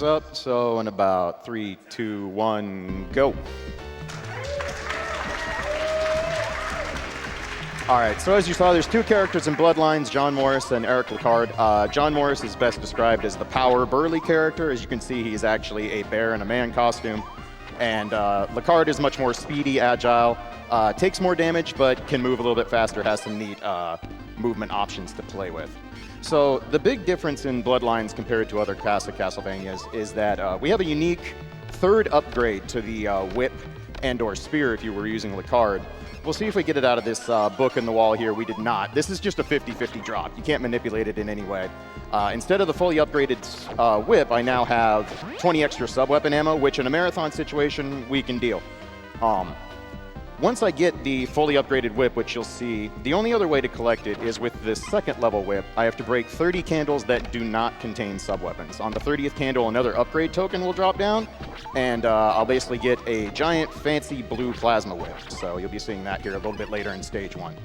Up, so in about 3, 2, 1, go. All right, so as you saw, there's two characters in Bloodlines, John Morris and Eric Lecard. John Morris is best described as the power burly character. As you can see, he's actually a bear in a man costume. And Lecard is much more speedy, agile, takes more damage, but can move a little bit faster, has some neat movement options to play with. So the big difference in Bloodlines compared to other classic Castlevanias is that we have a unique third upgrade to the whip and or spear if you were using Lecard. We'll see if we get it out of this book in the wall here. We did not. This is just a 50-50 drop. You can't manipulate it in any way. Instead of the fully upgraded whip, I now have 20 extra sub-weapon ammo, which in a marathon situation, we can deal. Once I get the fully upgraded whip, which you'll see, the only other way to collect it is with this second level whip. I have to break 30 candles that do not contain sub-weapons. On the 30th candle, another upgrade token will drop down, and I'll basically get a giant fancy blue plasma whip. So you'll be seeing that here a little bit later in stage 1.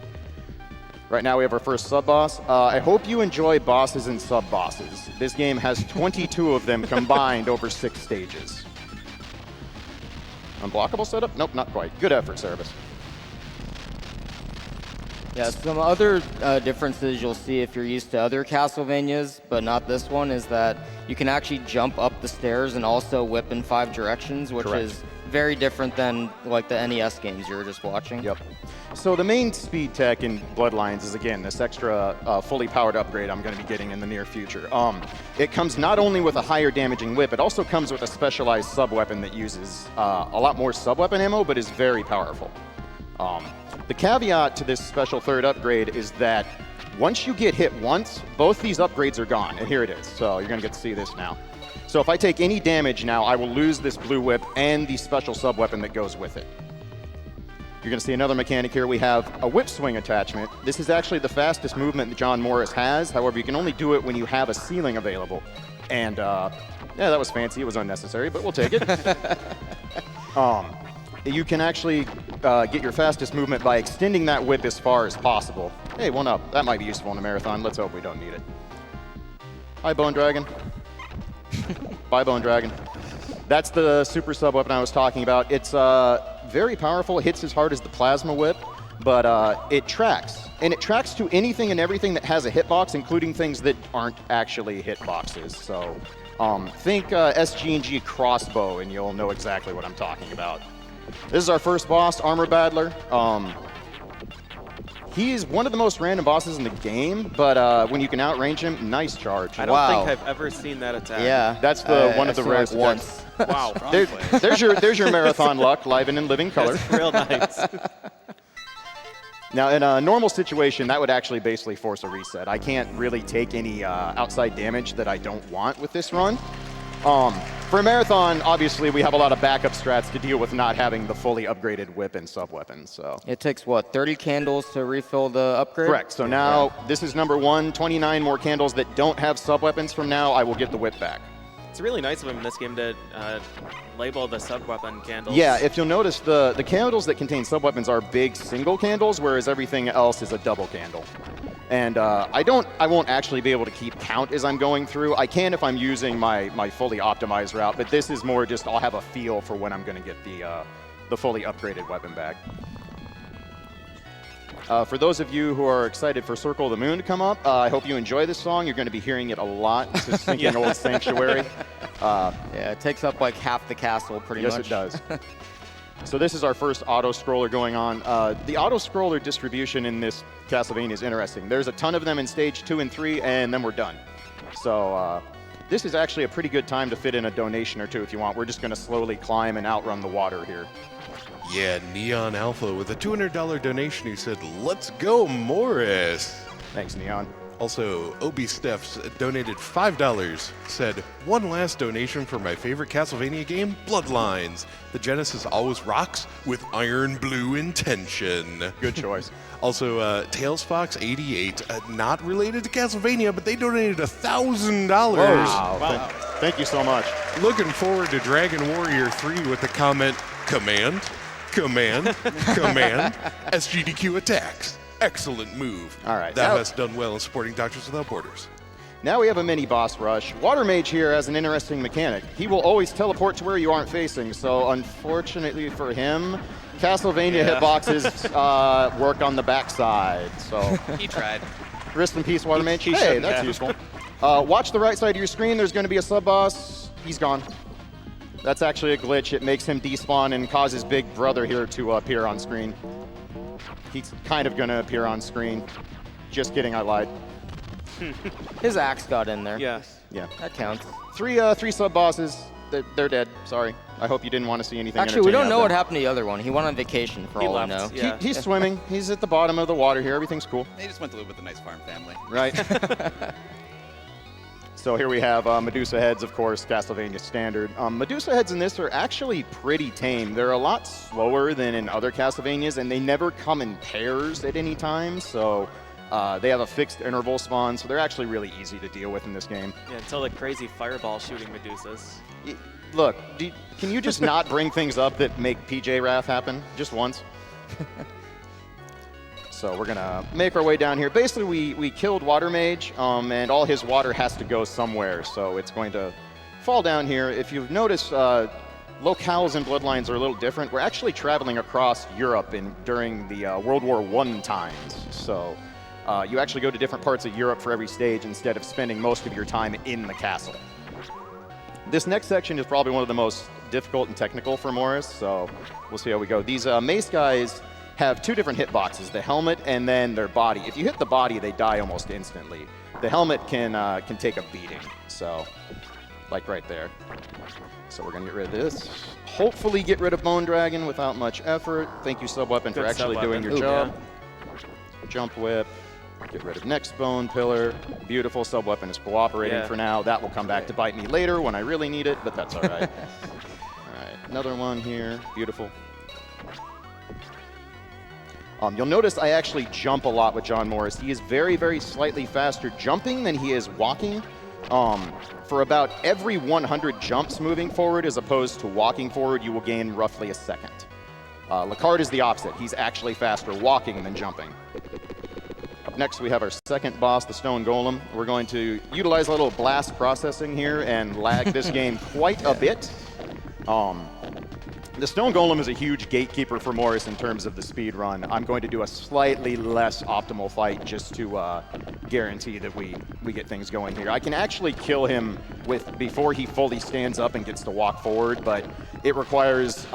Right now we have our first sub-boss. I hope you enjoy bosses and sub-bosses. This game has 22 of them combined over 6 stages. Unblockable setup? Nope, not quite. Good effort, Service. Yeah, some other differences you'll see if you're used to other Castlevanias, but not this one, is that you can actually jump up the stairs and also whip in 5 directions, which Correct. is very different than like the NES games you were just watching. Yep. So the main speed tech in Bloodlines is, again, this extra fully powered upgrade I'm going to be getting in the near future. It comes not only with a higher damaging whip, it also comes with a specialized sub-weapon that uses a lot more sub-weapon ammo, but is very powerful. The caveat to this special third upgrade is that once you get hit once, both these upgrades are gone, and here it is. So you're going to get to see this now. So if I take any damage now, I will lose this blue whip and the special sub-weapon that goes with it. You're going to see another mechanic here. We have a whip swing attachment. This is actually the fastest movement that John Morris has. However, you can only do it when you have a ceiling available. And yeah, that was fancy. It was unnecessary, but we'll take it. You can actually get your fastest movement by extending that whip as far as possible. Hey, 1-up. That might be useful in a marathon. Let's hope we don't need it. Hi, Bone Dragon. Bye, Bone Dragon. That's the super sub weapon I was talking about. It's very powerful. It hits as hard as the plasma whip, but it tracks. And it tracks to anything and everything that has a hitbox, including things that aren't actually hitboxes. So think SGDQ crossbow, and you'll know exactly what I'm talking about. This is our first boss, Armor Battler. He's one of the most random bosses in the game, but when you can outrange him, nice charge. I don't think I've ever seen that attack. Yeah. That's the one of the rare like once. Wow. there's your marathon luck, live and in living color. That's real nice. Now, in a normal situation, that would actually basically force a reset. I can't really take any outside damage that I don't want with this run. For a marathon, obviously, we have a lot of backup strats to deal with not having the fully upgraded whip and sub-weapons. So. It takes, what, 30 candles to refill the upgrade? Correct. So now, this is number 1, 29 more candles that don't have sub-weapons from now. I will get the whip back. It's really nice of him in this game to label the sub-weapon candles. Yeah, if you'll notice, the candles that contain sub-weapons are big single candles, whereas everything else is a double candle. And I won't actually be able to keep count as I'm going through. I can if I'm using my fully optimized route, but this is more just I'll have a feel for when I'm going to get the fully upgraded weapon back. For those of you who are excited for Circle of the Moon to come up, I hope you enjoy this song. You're going to be hearing it a lot. It's a sinking old sanctuary. Yeah, it takes up like half the castle pretty much. Yes, it does. So this is our first auto-scroller going on. The auto-scroller distribution in this Castlevania is interesting. There's a ton of them in stage 2 and 3, and then we're done. So this is actually a pretty good time to fit in a donation or two if you want. We're just going to slowly climb and outrun the water here. Yeah, Neon Alpha with a $200 donation who said, "Let's go, Morris." Thanks, Neon. Also, Obi Stephs donated $5, said, "One last donation for my favorite Castlevania game, Bloodlines. The Genesis always rocks with iron blue intention." Good choice. Also, Tails Fox 88, not related to Castlevania, but they donated $1,000. Wow. Thank you so much. Looking forward to Dragon Warrior 3 with the comment, "Command, command, command, SGDQ attacks. Excellent move." All right. Thou hast done well in supporting Doctors Without Borders. Now we have a mini boss rush. Water Mage here has an interesting mechanic. He will always teleport to where you aren't facing, so unfortunately for him, Castlevania hitboxes work on the backside. So He tried. rest in peace, Water Mage. he Hey, shouldn't that's have. useful. Watch the right side of your screen. There's going to be a sub-boss. He's gone. That's actually a glitch. It makes him despawn and causes Big Brother here to appear on screen. He's kind of going to appear on screen. Just kidding, I lied. His axe got in there. Yeah. Yeah. That counts. Three sub-bosses. They're dead. Sorry. I hope you didn't want to see anything Actually, we don't entertaining know out what there. happened to the other one. He went on vacation for He all left, we know. yeah. He's swimming. He's at the bottom of the water here. Everything's cool. They just went to live with a nice farm family. Right. So here we have Medusa heads, of course, Castlevania standard. Medusa heads in this are actually pretty tame. They're a lot slower than in other Castlevanias, and they never come in pairs at any time. So they have a fixed interval spawn, so they're actually really easy to deal with in this game. Yeah, until the crazy fireball shooting Medusas. Look, can you just not bring things up that make PJ Wrath happen just once? So we're gonna make our way down here. Basically, we killed Water Mage, and all his water has to go somewhere, so it's going to fall down here. If you've noticed, locales and Bloodlines are a little different. We're actually traveling across Europe during the World War I times, so you actually go to different parts of Europe for every stage instead of spending most of your time in the castle. This next section is probably one of the most difficult and technical for Morris, so we'll see how we go. These Mace guys have two different hitboxes, the helmet and then their body. If you hit the body, they die almost instantly. The helmet can take a beating, so like right there. So we're gonna get rid of this. Hopefully get rid of Bone Dragon without much effort. Thank you, Sub-Weapon, for Good actually doing Sub-Weapon. your Ooh, job. Jump Whip. Get rid of next Bone Pillar. Beautiful. Sub-Weapon is cooperating Yeah. for now. That will come back to bite me later when I really need it, but that's all right. All right, another one here. Beautiful. You'll notice I actually jump a lot with John Morris. He is very, very slightly faster jumping than he is walking. For about every 100 jumps moving forward as opposed to walking forward, you will gain roughly a second. Lacard is the opposite. He's actually faster walking than jumping. Up next, we have our second boss, the Stone Golem. We're going to utilize a little blast processing here and lag this game quite a bit. The Stone Golem is a huge gatekeeper for Morris in terms of the speed run. I'm going to do a slightly less optimal fight just to guarantee that we get things going here. I can actually kill him before he fully stands up and gets to walk forward, but it requires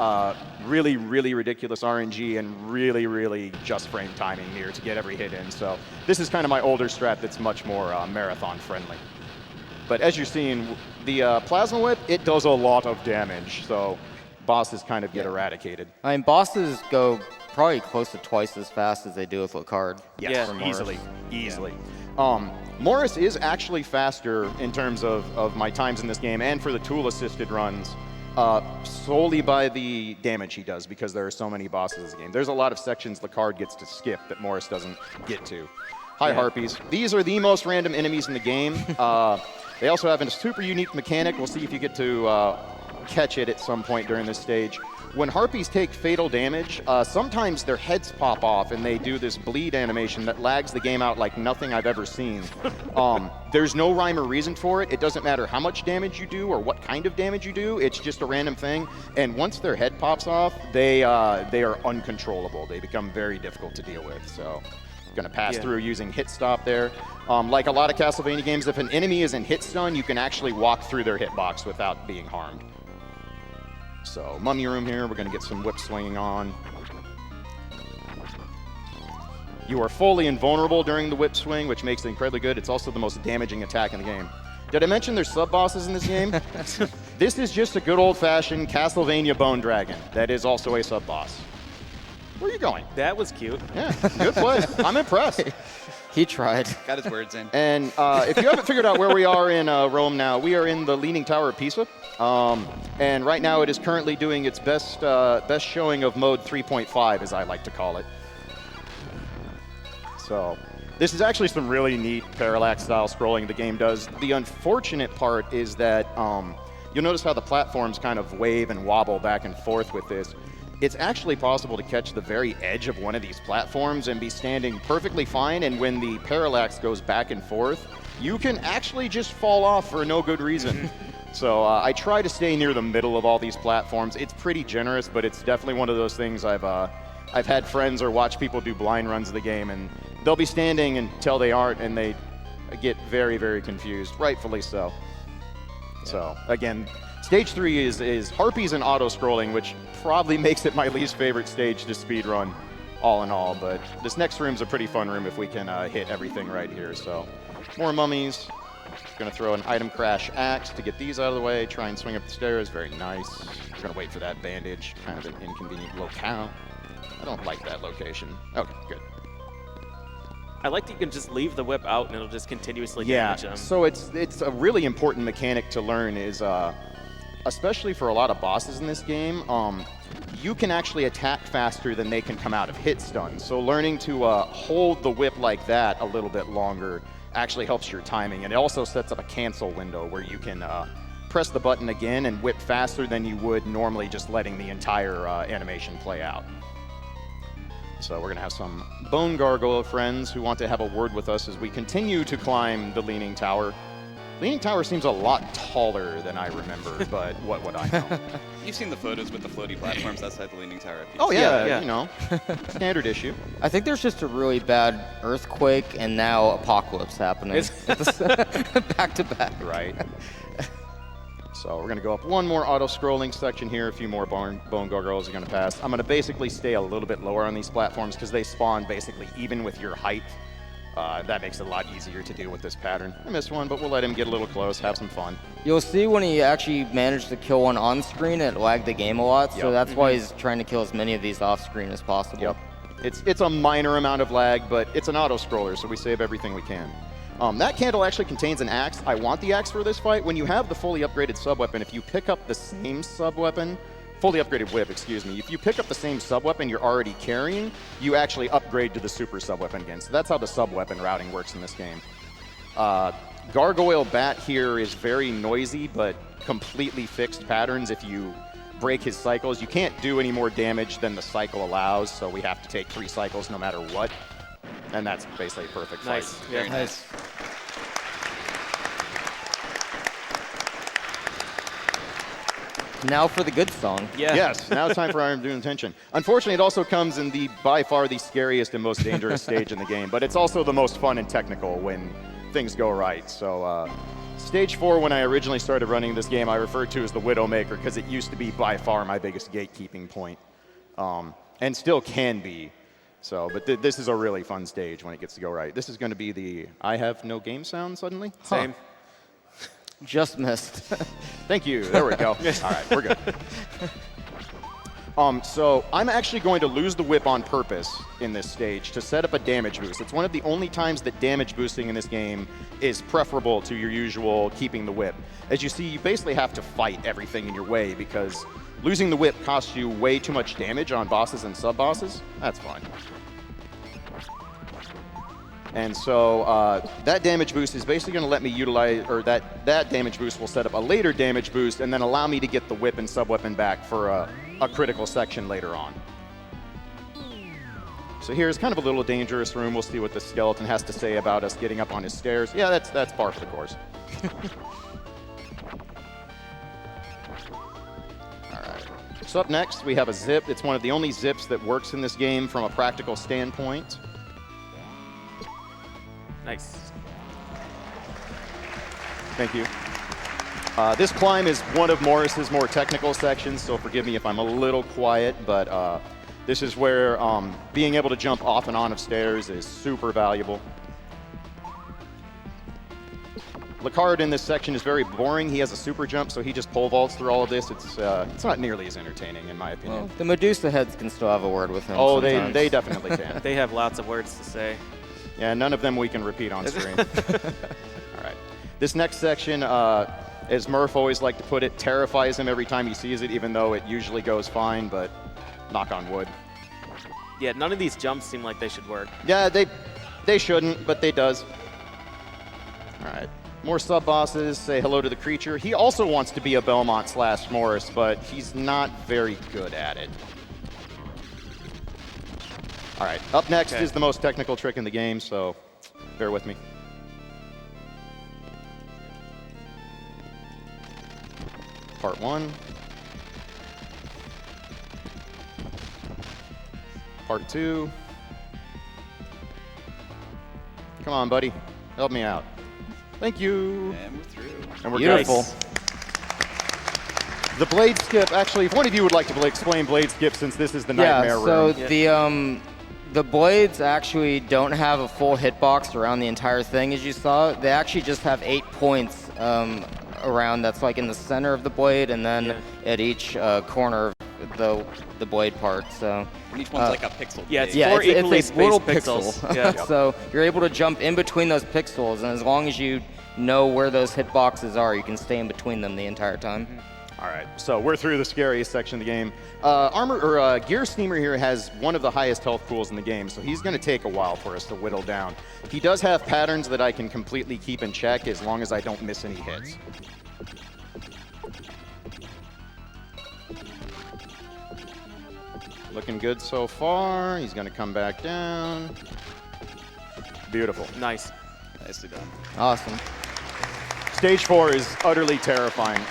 really, really ridiculous RNG and really, really just frame timing here to get every hit in. So this is kind of my older strat that's much more marathon friendly. But as you're seeing, the Plasma Whip, it does a lot of damage, so bosses kind of get eradicated. I mean, bosses go probably close to twice as fast as they do with Lacard. Yes, for Morris. easily. Morris is actually faster in terms of my times in this game and for the tool-assisted runs solely by the damage he does because there are so many bosses in this game. There's a lot of sections Lacard gets to skip that Morris doesn't get to. Hi, Harpies. These are the most random enemies in the game. They also have a super unique mechanic. We'll see if you get to catch it at some point during this stage. When Harpies take fatal damage, sometimes their heads pop off and they do this bleed animation that lags the game out like nothing I've ever seen. There's no rhyme or reason for it. It doesn't matter how much damage you do or what kind of damage you do. It's just a random thing. And once their head pops off, they are uncontrollable. They become very difficult to deal with. So going to pass through using hit stop there. Like a lot of Castlevania games, if an enemy is in hit stun, you can actually walk through their hitbox without being harmed. So, Mummy Room here, we're going to get some whip swinging on. You are fully invulnerable during the whip swing, which makes it incredibly good. It's also the most damaging attack in the game. Did I mention there's sub-bosses in this game? This is just a good old-fashioned Castlevania Bone Dragon. That is also a sub-boss. Where are you going? That was cute. Yeah, good play. I'm impressed. He tried. Got his words in. And if you haven't figured out where we are in Rome now, we are in the Leaning Tower of Pisa. And right now it is currently doing its best showing of mode 3.5, as I like to call it. So this is actually some really neat parallax-style scrolling the game does. The unfortunate part is that you'll notice how the platforms kind of wave and wobble back and forth with this. It's actually possible to catch the very edge of one of these platforms and be standing perfectly fine, and when the parallax goes back and forth, you can actually just fall off for no good reason. So I try to stay near the middle of all these platforms. It's pretty generous, but it's definitely one of those things I've had friends or watched people do blind runs of the game, and they'll be standing until they aren't, and they get very, very confused, rightfully so. So again, stage 3 is Harpies and auto-scrolling, which probably makes it my least favorite stage to speedrun, all in all. But this next room's a pretty fun room if we can hit everything right here. So more mummies. Gonna throw an item crash axe to get these out of the way. Try and swing up the stairs. Very nice. Gonna wait for that bandage. Kind of an inconvenient locale. I don't like that location. Okay, good. I like that you can just leave the whip out and it'll just continuously damage them. So it's a really important mechanic to learn is, especially for a lot of bosses in this game, you can actually attack faster than they can come out of hit stun. So learning to hold the whip like that a little bit longer actually helps your timing. And it also sets up a cancel window where you can press the button again and whip faster than you would normally just letting the entire animation play out. So we're gonna have some bone gargoyle friends who want to have a word with us as we continue to climb the Leaning Tower. Leaning Tower seems a lot taller than I remember, but what would I know? You've seen the photos with the floaty platforms outside the Leaning Tower. Oh yeah, Yeah. you know, standard issue. I think there's just a really bad earthquake and now apocalypse happening. Back to back. Right. So we're gonna go up one more auto-scrolling section here. A few more bone gargoyles are gonna pass. I'm gonna basically stay a little bit lower on these platforms because they spawn basically even with your height. That makes it a lot easier to do with this pattern. I missed one, but we'll let him get a little close, have some fun. You'll see when he actually managed to kill one on screen, it lagged the game a lot, so Yep. that's why he's trying to kill as many of these off screen as possible. Yep. It's a minor amount of lag, but it's an auto-scroller, so we save everything we can. That candle actually contains an axe. I want the axe for this fight. When you have the fully upgraded sub-weapon, if you pick up the same sub-weapon, fully upgraded whip, excuse me, if you pick up the same sub-weapon you're already carrying, you actually upgrade to the super sub-weapon again. So that's how the sub-weapon routing works in this game. Gargoyle Bat here is very noisy, but completely fixed patterns. If you break his cycles, you can't do any more damage than the cycle allows, so we have to take 3 cycles no matter what. And that's basically a perfect fight. Nice. Yeah. Very nice. Now for the good song. Yeah. Yes, now it's time for Iron Doom Intention. Unfortunately, it also comes in by far the scariest and most dangerous stage in the game, but it's also the most fun and technical when things go right. So stage 4, when I originally started running this game, I referred to as the Widowmaker because it used to be by far my biggest gatekeeping point, and still can be. So, but this is a really fun stage when it gets to go right. This is going to be the I have no game sound suddenly. Same. Just missed. Thank you. There we go. All right, we're good. So I'm actually going to lose the whip on purpose in this stage to set up a damage boost. It's one of the only times that damage boosting in this game is preferable to your usual keeping the whip. As you see, you basically have to fight everything in your way because losing the whip costs you way too much damage on bosses and sub-bosses. That's fine. And so that damage boost is basically going to let me utilize, or that damage boost will set up a later damage boost and then allow me to get the whip and sub-weapon back for a critical section later on. So here's kind of a little dangerous room. We'll see what the skeleton has to say about us getting up on his stairs. Yeah, that's par for the course. All right. So up next, we have a zip. It's one of the only zips that works in this game from a practical standpoint. Nice. Thank you. This climb is one of Morris's more technical sections, so forgive me if I'm a little quiet, but this is where being able to jump off and on of stairs is super valuable. Lacard in this section is very boring. He has a super jump, so he just pole vaults through all of this. It's not nearly as entertaining, in my opinion. Well, the Medusa heads can still have a word with him. Oh, sometimes. they definitely can. They have lots of words to say. Yeah, none of them we can repeat on screen. All right. This next section, as Murph always liked to put it, terrifies him every time he sees it, even though it usually goes fine, but knock on wood. Yeah, none of these jumps seem like they should work. Yeah, they shouldn't, but they does. All right. More sub-bosses. Say hello to the creature. He also wants to be a Belmont/Morris, but he's not very good at it. All right, up next is the most technical trick in the game, so bear with me. part 1. Part 2. Come on, buddy. Help me out. Thank you. And we're through. And we're Beautiful. good. The blade skip, actually, if one of you would like to explain blade skip, since this is the nightmare so room. the blades actually don't have a full hitbox around the entire thing, as you saw. They actually just have 8 points around that's like in the center of the blade, and then at each corner of the blade part. So And each one's like a pixel. Yeah, it's big. four equally it's a little spaced pixel. pixels. Yeah. So you're able to jump in between those pixels, and as long as you know where those hitboxes are, you can stay in between them the entire time. All right, so we're through the scariest section of the game. Gear Steamer here has one of the highest health pools in the game, so he's going to take a while for us to whittle down. He does have patterns that I can completely keep in check as long as I don't miss any hits. Looking good so far. He's going to come back down. Beautiful. Nice. Nicely done. Awesome. Stage 4 is utterly terrifying.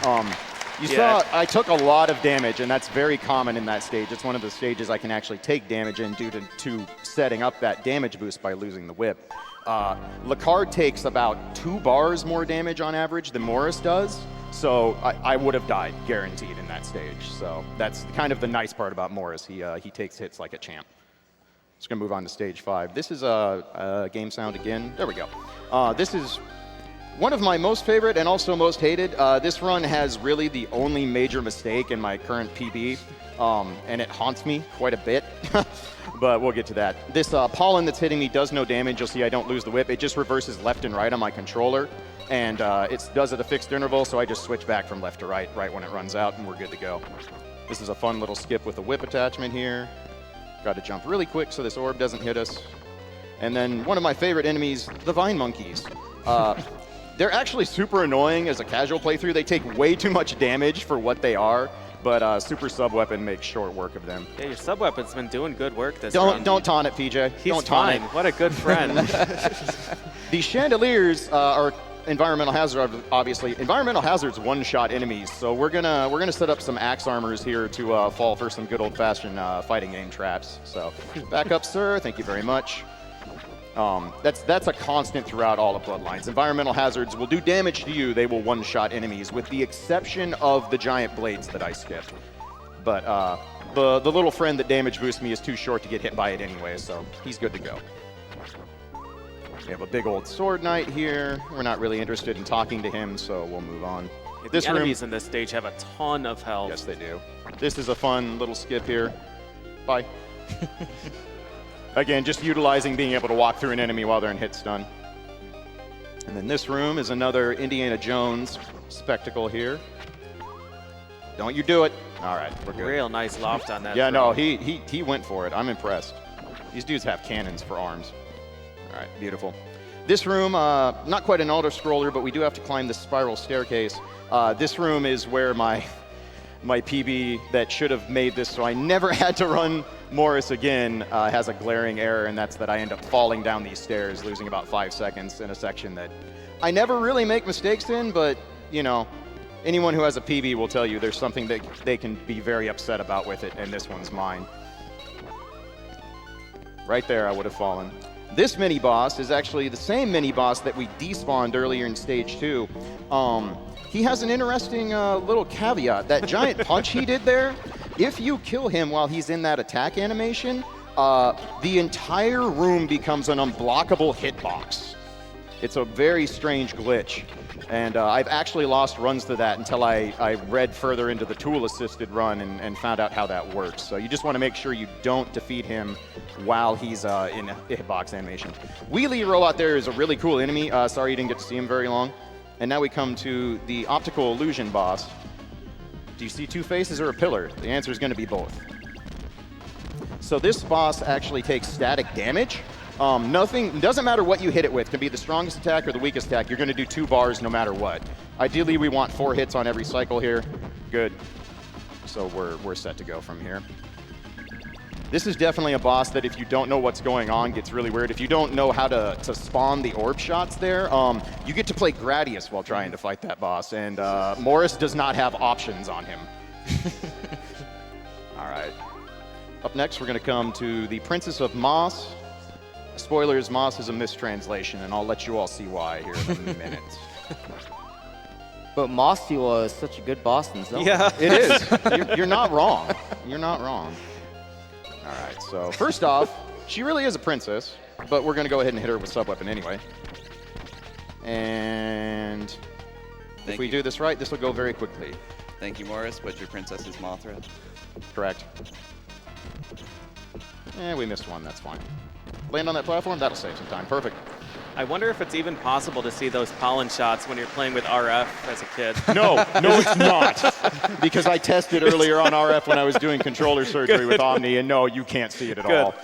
You Yeah. saw I took a lot of damage, and that's very common in that stage. It's one of the stages I can actually take damage in due to setting up that damage boost by losing the whip. Lacard takes about 2 bars more damage on average than Morris does, so I would have died guaranteed in that stage. So that's kind of the nice part about Morris. He takes hits like a champ. Just gonna move on to stage 5. This is a game sound again. There we go. This is one of my most favorite and also most hated. This run has really the only major mistake in my current PB, and it haunts me quite a bit, but we'll get to that. This pollen that's hitting me does no damage. You'll see I don't lose the whip. It just reverses left and right on my controller, and it does at a fixed interval, so I just switch back from left to right when it runs out, and we're good to go. This is a fun little skip with a whip attachment here. Got to jump really quick so this orb doesn't hit us. And then one of my favorite enemies, the Vine Monkeys. They're actually super annoying as a casual playthrough. They take way too much damage for what they are, but Super Sub-Weapon makes short work of them. Yeah, your sub-weapon's been doing good work this round. Don't taunt it, PJ. He's don't taunt fine. it. What a good friend. The chandeliers are environmental hazard, obviously. Environmental hazards one-shot enemies, so we're gonna set up some axe armors here to fall for some good old-fashioned fighting game traps. So back up, sir. Thank you very much. That's a constant throughout all of Bloodlines. Environmental hazards will do damage to you. They will one-shot enemies, with the exception of the giant blades that I skipped. But the little friend that damage boosts me is too short to get hit by it anyway, so he's good to go. We have a big old sword knight here. We're not really interested in talking to him, so we'll move on. The enemies in this stage have a ton of health. Yes, they do. This is a fun little skip here. Bye. Again, just utilizing being able to walk through an enemy while they're in hit stun. And then this room is another Indiana Jones spectacle here. Don't you do it. All right, we're good. Real nice loft on that. Yeah, throw. no, he went for it. I'm impressed. These dudes have cannons for arms. All right, beautiful. This room, not quite an auto-scroller, but we do have to climb this spiral staircase. This room is where my PB that should have made this so I never had to run Morris again has a glaring error, and that's that I end up falling down these stairs, losing about 5 seconds in a section that I never really make mistakes in, but, you know, anyone who has a PB will tell you there's something that they can be very upset about with it, and this one's mine. Right there, I would have fallen. This mini-boss is actually the same mini-boss that we despawned earlier in Stage 2. He has an interesting little caveat. That giant punch he did there, if you kill him while he's in that attack animation, the entire room becomes an unblockable hitbox. It's a very strange glitch. And I've actually lost runs to that until I read further into the tool-assisted run and found out how that works. So you just want to make sure you don't defeat him while he's in hitbox animation. Wheelie Robot there is a really cool enemy. Sorry you didn't get to see him very long. And now we come to the optical illusion boss. Do you see 2 faces or a pillar? The answer is going to be both. So this boss actually takes static damage. Doesn't matter what you hit it with. It can be the strongest attack or the weakest attack. You're going to do 2 bars no matter what. Ideally, we want 4 hits on every cycle here. Good. So we're set to go from here. This is definitely a boss that if you don't know what's going on, gets really weird. If you don't know how to spawn the orb shots there, you get to play Gradius while trying to fight that boss, and Morris does not have options on him. All right. Up next, we're going to come to the Princess of Moss. Spoilers, Moss is a mistranslation, and I'll let you all see why here in a minute. But Mostula is such a good boss in Zelda. Yeah. It is. You're not wrong. You're not wrong. All right, so first off, she really is a princess, but we're going to go ahead and hit her with sub-weapon anyway. And if we do this right, this will go very quickly. Thank you, Morris, but your princess is Mothra. Correct. We missed one. That's fine. Land on that platform. That'll save some time. Perfect. I wonder if it's even possible to see those pollen shots when you're playing with RF as a kid. No, it's not. Because I tested earlier on RF when I was doing controller surgery with Omni, and no, you can't see it at all.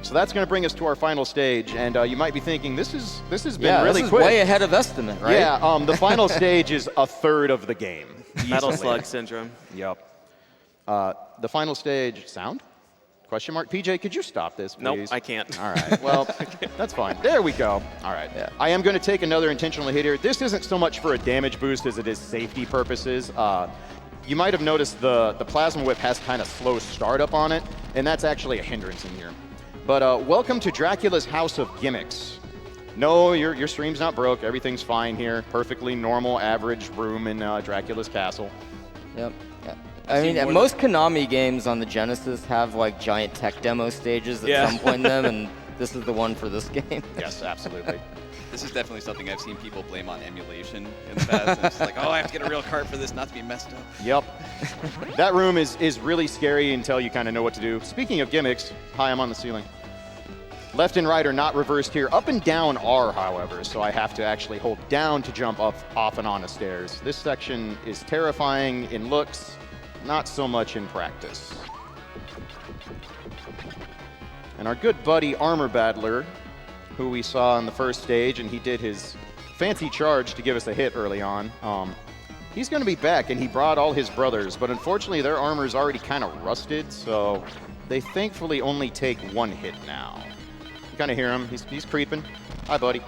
So that's going to bring us to our final stage, and you might be thinking, this has been really this is quick. way ahead of estimate, right? Yeah, the final stage is a third of the game. Metal Easily. Slug Syndrome. Yep. The final stage, sound? Question mark. PJ, could you stop this, please? Nope, I can't. All right, well, that's fine. There we go. All right. Yeah. I am going to take another intentional hit here. This isn't so much for a damage boost as it is safety purposes. You might have noticed the Plasma Whip has kind of slow startup on it, and that's actually a hindrance in here. But welcome to Dracula's House of Gimmicks. No, your stream's not broke. Everything's fine here. Perfectly normal, average room in Dracula's castle. Yep. Yeah. I mean, most Konami games on the Genesis have like giant tech demo stages at some point in them, and this is the one for this game. Yes, absolutely. This is definitely something I've seen people blame on emulation in the past. And it's like, oh, I have to get a real cart for this not to be messed up. Yep. That room is really scary until you kind of know what to do. Speaking of gimmicks, hi, I'm on the ceiling. Left and right are not reversed here. Up and down are, however, so I have to actually hold down to jump off and on the stairs. This section is terrifying in looks, not so much in practice. And our good buddy Armor Battler, who we saw in the first stage, and he did his fancy charge to give us a hit early on. He's going to be back, and he brought all his brothers, but unfortunately their armor's already kind of rusted, so they thankfully only take one hit now. You kind of hear him. He's creeping. Hi, buddy.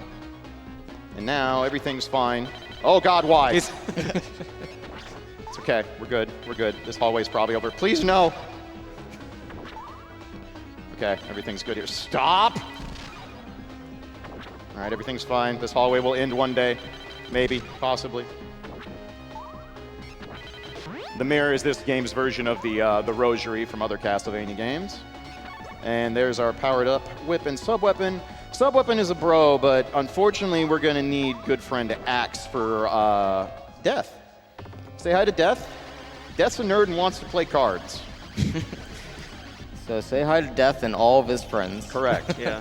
And now everything's fine. Oh, God, why? It's okay. We're good. We're good. This hallway's probably over. Please, no. Okay, everything's good here. Stop! All right, everything's fine. This hallway will end one day. Maybe, possibly. The mirror is this game's version of the rosary from other Castlevania games. And there's our powered up whip and sub-weapon. Sub-weapon is a bro, but unfortunately we're gonna need good friend Axe for Death. Say hi to Death. Death's a nerd and wants to play cards. So say hi to Death and all of his friends. Correct. Yeah.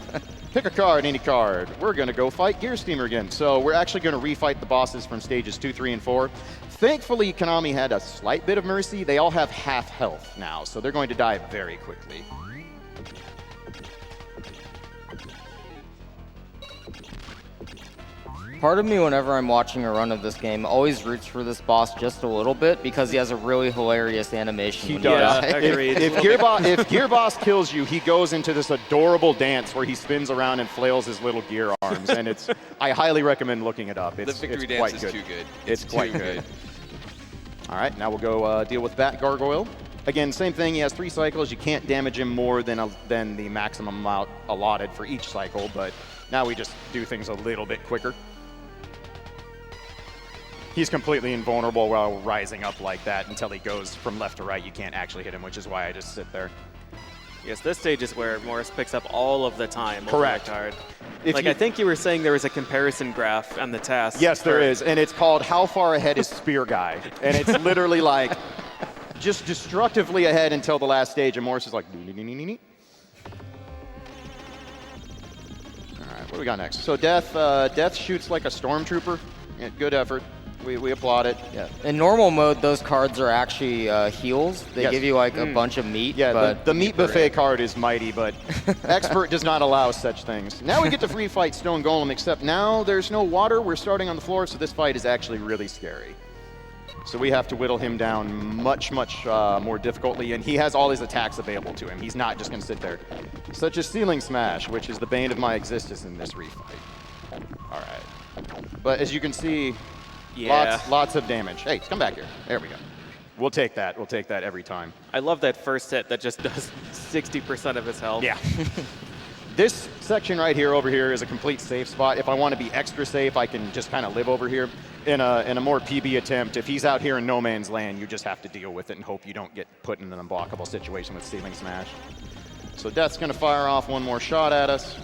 Pick a card, any card. We're gonna go fight Gear Steamer again. So we're actually gonna refight the bosses from stages 2, 3, and 4. Thankfully, Konami had a slight bit of mercy. They all have half health now, so they're going to die very quickly. Part of me, whenever I'm watching a run of this game, always roots for this boss just a little bit because he has a really hilarious animation. He when does. die. If Gearboss kills you, he goes into this adorable dance where he spins around and flails his little gear arms, and I highly recommend looking it up. The victory it's dance quite is good. too good. It's quite too good. All right, now we'll go deal with Bat Gargoyle. Again, same thing. He has 3 cycles. You can't damage him more than the maximum amount allotted for each cycle, but now we just do things a little bit quicker. He's completely invulnerable while rising up like that until he goes from left to right. You can't actually hit him, which is why I just sit there. Yes, this stage is where Morris picks up all of the time. Correct. Card. If I think you were saying there was a comparison graph on the task. Yes, there is, and it's called How Far Ahead is Spear Guy, and it's literally like just destructively ahead until the last stage, and Morris is like, nee. All right, what do we got next? So Death shoots like a stormtrooper. Yeah, good effort. We applaud it. Yeah. In normal mode, those cards are actually heals. They Yes. give you like a bunch of meat. Yeah, but the meat buffet card is mighty, but Expert does not allow such things. Now we get to free fight Stone Golem, except now there's no water. We're starting on the floor, so this fight is actually really scary. So we have to whittle him down much more difficultly, and he has all his attacks available to him. He's not just going to sit there. Such as Ceiling Smash, which is the bane of my existence in this refight. All right. But as you can see, lots of damage. Hey, come back here. There we go. We'll take that. We'll take that every time. I love that first hit that just does 60% of his health. Yeah. This section right here, over here, is a complete safe spot. If I want to be extra safe, I can just kind of live over here. In a more PB attempt, if he's out here in no man's land, you just have to deal with it and hope you don't get put in an unblockable situation with Ceiling Smash. So Death's going to fire off one more shot at us.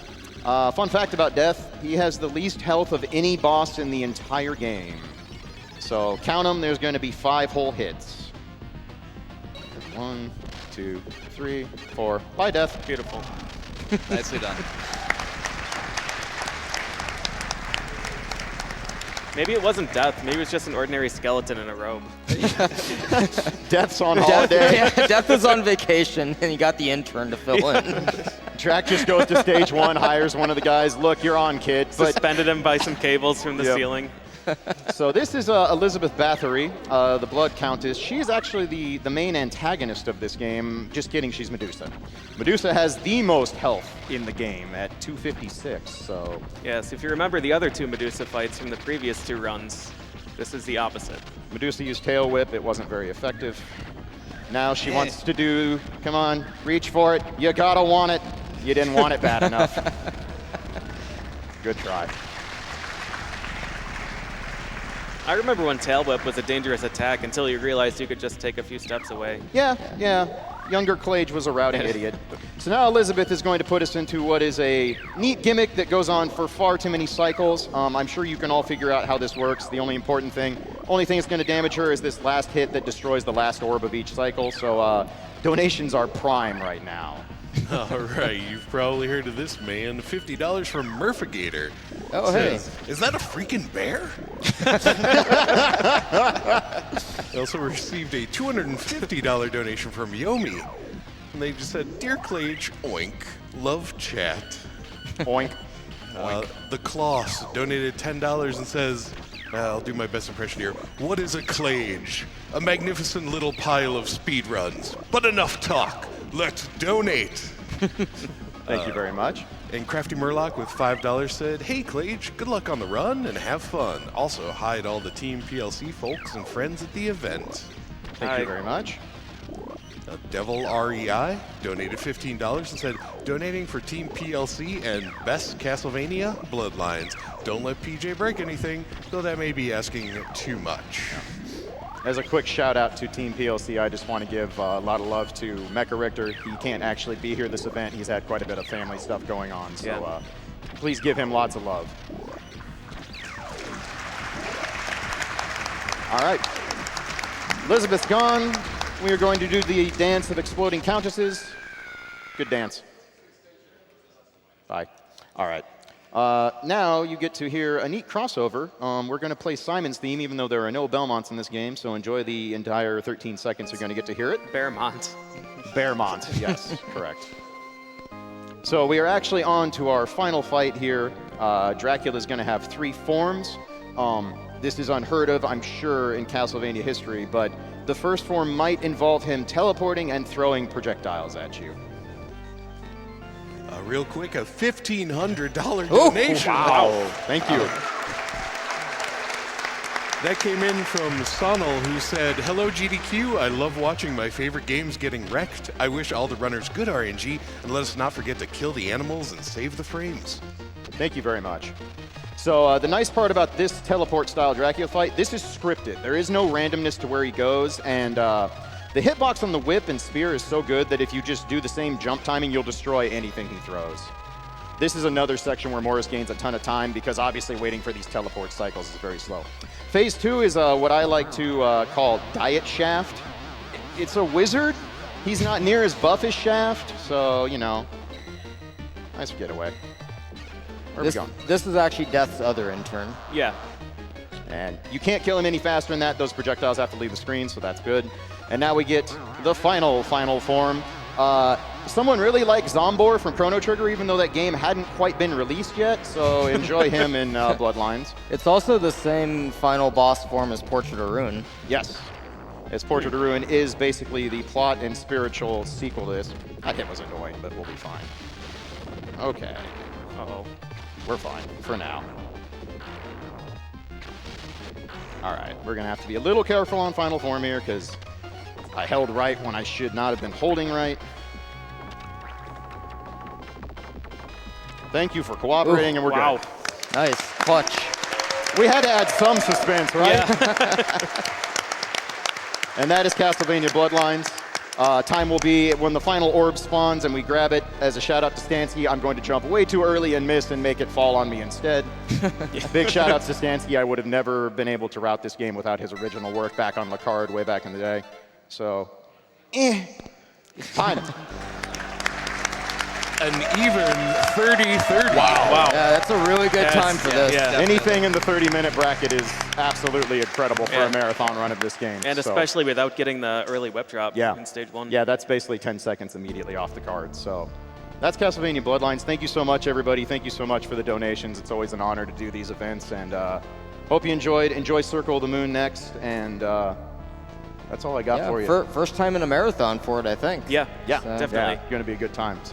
Fun fact about Death, he has the least health of any boss in the entire game. So count them, there's going to be 5 whole hits. 1, 2, 3, 4. Bye, Death. Beautiful. Nicely done. Maybe it wasn't Death. Maybe it was just an ordinary skeleton in a robe. Death's on holiday. Death is on vacation, and he got the intern to fill in. Track just goes to stage 1, hires one of the guys. Look, you're on, kid. But Suspended him by some cables from the ceiling. so this is Elizabeth Bathory, the Blood Countess. She is actually the main antagonist of this game. Just kidding, she's Medusa. Medusa has the most health in the game at 256, so... Yes, if you remember the other 2 Medusa fights from the previous 2 runs, this is the opposite. Medusa used Tail Whip. It wasn't very effective. Now she wants to do... Come on, reach for it. You gotta want it. You didn't want it bad enough. Good try. I remember when Tail Whip was a dangerous attack until you realized you could just take a few steps away. Yeah. Younger Clage was a routing idiot. So now Elizabeth is going to put us into what is a neat gimmick that goes on for far too many cycles. I'm sure you can all figure out how this works. The only thing that's going to damage her is this last hit that destroys the last orb of each cycle. So donations are prime right now. All right, you've probably heard of this man. $50 from Murphigator. Oh, Says, is that a freaking bear? They also received a $250 donation from Yomi. And they just said, Dear Clage, oink, love chat. Oink. The Kloss donated $10 and says, I'll do my best impression here. What is a Clage? A magnificent little pile of speedruns. But enough talk. Let's donate. Thank you very much. And Crafty Murloc with $5 said, Hey Clage, good luck on the run and have fun. Also, hi to all the Team PLC folks and friends at the event. Thank you very much. Devil REI donated $15 and said, donating for Team PLC and Best Castlevania, Bloodlines. Don't let PJ break anything, though that may be asking too much. As a quick shout out to Team PLC, I just want to give a lot of love to Mecha Richter. He can't actually be here this event. He's had quite a bit of family stuff going on, so please give him lots of love. All right. Elizabeth's gone. We are going to do the dance of exploding countesses. Good dance. Bye. All right. Now you get to hear a neat crossover. We're going to play Simon's theme, even though there are no Belmonts in this game, so enjoy the entire 13 seconds you're going to get to hear it. Bearmont. Bearmont, yes, correct. So we are actually on to our final fight here. Dracula's going to have 3 forms. This is unheard of, I'm sure, in Castlevania history, but the first form might involve him teleporting and throwing projectiles at you. Real quick, a $1,500 donation. Wow. Thank you. That came in from Sonal, who said, Hello, GDQ. I love watching my favorite games getting wrecked. I wish all the runners good RNG, and let us not forget to kill the animals and save the frames. Thank you very much. So the nice part about this teleport-style Dracula fight, this is scripted. There is no randomness to where he goes, and the hitbox on the whip and spear is so good that if you just do the same jump timing, you'll destroy anything he throws. This is another section where Morris gains a ton of time because obviously waiting for these teleport cycles is very slow. Phase 2 is what I like to call Diet Shaft. It's a wizard. He's not near as buff as Shaft, so, you know, nice getaway. Where are we going? This is actually Death's other intern. Yeah. And you can't kill him any faster than that. Those projectiles have to leave the screen, so that's good. And now we get the final form. someone really liked Zombor from Chrono Trigger, even though that game hadn't quite been released yet. So enjoy him in Bloodlines. It's also the same final boss form as Portrait of Ruin. Yes. As Portrait of Ruin is basically the plot and spiritual sequel to this. That hit was annoying, but we'll be fine. Okay. Uh-oh. We're fine for now. All right, we're gonna have to be a little careful on final form here because I held right when I should not have been holding right. Thank you for cooperating, and we're Wow. good. Nice. Clutch. We had to add some suspense, right? Yeah. And that is Castlevania Bloodlines. Time will be when the final orb spawns and we grab it. As a shout out to Stansky, I'm going to jump way too early and miss and make it fall on me instead. Big shout outs to Stansky. I would have never been able to route this game without his original work back on Lacard way back in the day. So, fine. An even 30-30. Wow. Yeah, that's a really good time for this. Yeah. Anything in the 30-minute bracket is absolutely incredible for a marathon run of this game. And so. especially without getting the early whip drop Yeah. in stage 1. Yeah, that's basically 10 seconds immediately off the card. So that's Castlevania Bloodlines. Thank you so much, everybody. Thank you so much for the donations. It's always an honor to do these events. And hope you enjoyed. Enjoy Circle of the Moon next. And that's all I got for you. First time in a marathon for it, I think. Yeah, Yeah, definitely. Going to be a good time. So.